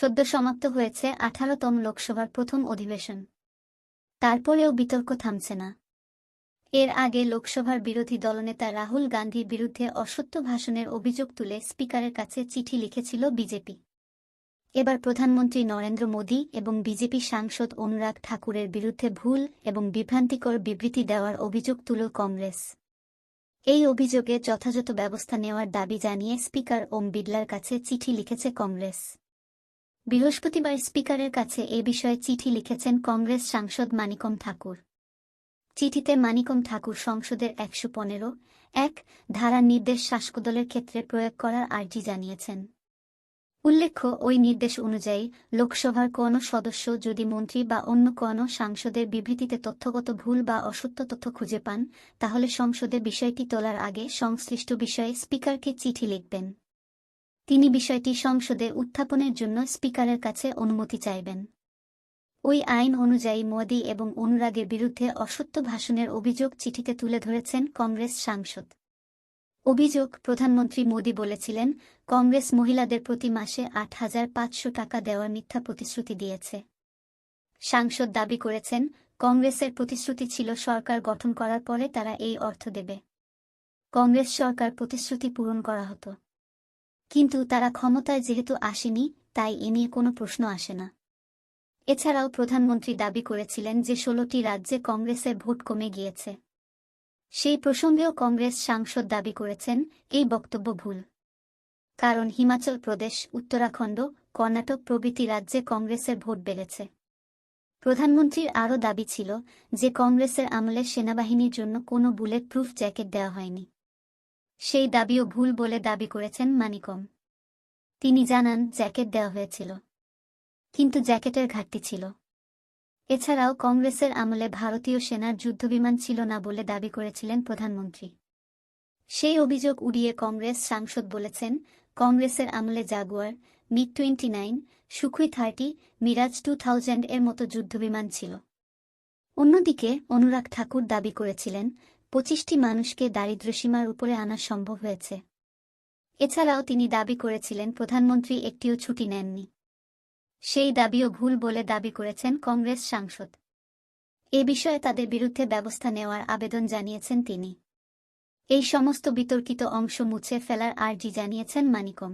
সদ্য সমাপ্ত হয়েছে 18তম লোকসভার প্রথম অধিবেশন। তারপরেও বিতর্ক থামছে না। এর আগে লোকসভার বিরোধী দলনেতা রাহুল গান্ধীর বিরুদ্ধে অসত্য ভাষণের অভিযোগ তুলে স্পিকারের কাছে চিঠি লিখেছিল বিজেপি। এবার প্রধানমন্ত্রী নরেন্দ্র মোদী এবং বিজেপি সাংসদ অনুরাগ ঠাকুরের বিরুদ্ধে ভুল এবং বিভ্রান্তিকর বিবৃতি দেওয়ার অভিযোগ তুলল কংগ্রেস। এই অভিযোগে যথাযথ ব্যবস্থা নেওয়ার দাবি জানিয়ে স্পিকার ওম বিড়লার কাছে চিঠি লিখেছে কংগ্রেস। বৃহস্পতিবার স্পিকারের কাছে এ বিষয়ে চিঠি লিখেছেন কংগ্রেস সাংসদ মানিকম ঠাকুর। চিঠিতে মানিকম ঠাকুর সংসদের ১১৫(১) ধারার নির্দেশ শাসকদলের ক্ষেত্রে প্রয়োগ করার আর্জি জানিয়েছেন। উল্লেখ্য, ওই নির্দেশ অনুযায়ী লোকসভার কোনো সদস্য যদি মন্ত্রী বা অন্য কোনো সাংসদের বিবৃতিতে তথ্যগত ভুল বা অসত্য তথ্য খুঁজে পান, তাহলে সংসদে বিষয়টি তোলার আগে সংশ্লিষ্ট বিষয়ে স্পিকারকে চিঠি লিখবেন। তিনি বিষয়টি সংসদে উত্থাপনের জন্য স্পিকারের কাছে অনুমতি চাইবেন। ওই আইন অনুযায়ী মোদি এবং অনুরাগের বিরুদ্ধে অসত্য ভাষণের অভিযোগ চিঠিতে তুলে ধরেছেন কংগ্রেস সাংসদ। অভিযোগ, প্রধানমন্ত্রী মোদি বলেছিলেন, কংগ্রেস মহিলাদের প্রতি মাসে ৮,৫০০ টাকা দেওয়ার মিথ্যা প্রতিশ্রুতি দিয়েছে। সাংসদ দাবি করেছেন, কংগ্রেসের প্রতিশ্রুতি ছিল সরকার গঠন করার পরে তারা এই অর্থ দেবে। কংগ্রেস সরকার প্রতিশ্রুতি পূরণ করা হতো, কিন্তু তারা ক্ষমতায় যেহেতু আসেনি, তাই এ নিয়ে কোনো প্রশ্ন আসে না। এছাড়াও প্রধানমন্ত্রী দাবি করেছিলেন যে ১৬টি রাজ্যে কংগ্রেসের ভোট কমে গিয়েছে। সেই প্রসঙ্গেও কংগ্রেস সাংসদ দাবি করেছেন, এই বক্তব্য ভুল। কারণ হিমাচল প্রদেশ, উত্তরাখণ্ড, কর্ণাটক প্রভৃতি রাজ্যে কংগ্রেসের ভোট বেড়েছে। প্রধানমন্ত্রীর আরও দাবি ছিল যে কংগ্রেসের আমলে সেনাবাহিনীর জন্য কোনো বুলেট প্রুফ জ্যাকেট দেওয়া হয়নি। সেই দাবিও ভুল বলে দাবি করেছেন মানিকম। তিনি জানান, জ্যাকেট দেওয়া হয়েছিল, কিন্তু জ্যাকেটের ঘাটতি ছিল। এছাড়াও কংগ্রেসের আমলে ভারতীয় সেনার যুদ্ধবিমান ছিল না বলে দাবি করেছিলেন প্রধানমন্ত্রী। সেই অভিযোগ উড়িয়ে কংগ্রেস সাংসদ বলেছেন, কংগ্রেসের আমলে জাগুয়ার, মিগ-29, সুখোই 30, মিরাজ 2000 এর মতো যুদ্ধবিমান ছিল। অন্যদিকে অনুরাগ ঠাকুর দাবি করেছিলেন, 25টি মানুষকে দারিদ্র্যসীমার উপরে আনা সম্ভব হয়েছে। এছাড়াও তিনি দাবি করেছিলেন, প্রধানমন্ত্রী একটিও ছুটি নেননি। সেই দাবিও ভুল বলে দাবি করেছেন কংগ্রেস সাংসদ। এ বিষয়ে তাদের বিরুদ্ধে ব্যবস্থা নেওয়ার আবেদন জানিয়েছেন তিনি। এই সমস্ত বিতর্কিত অংশ মুছে ফেলার আর্জি জানিয়েছেন মানিকম।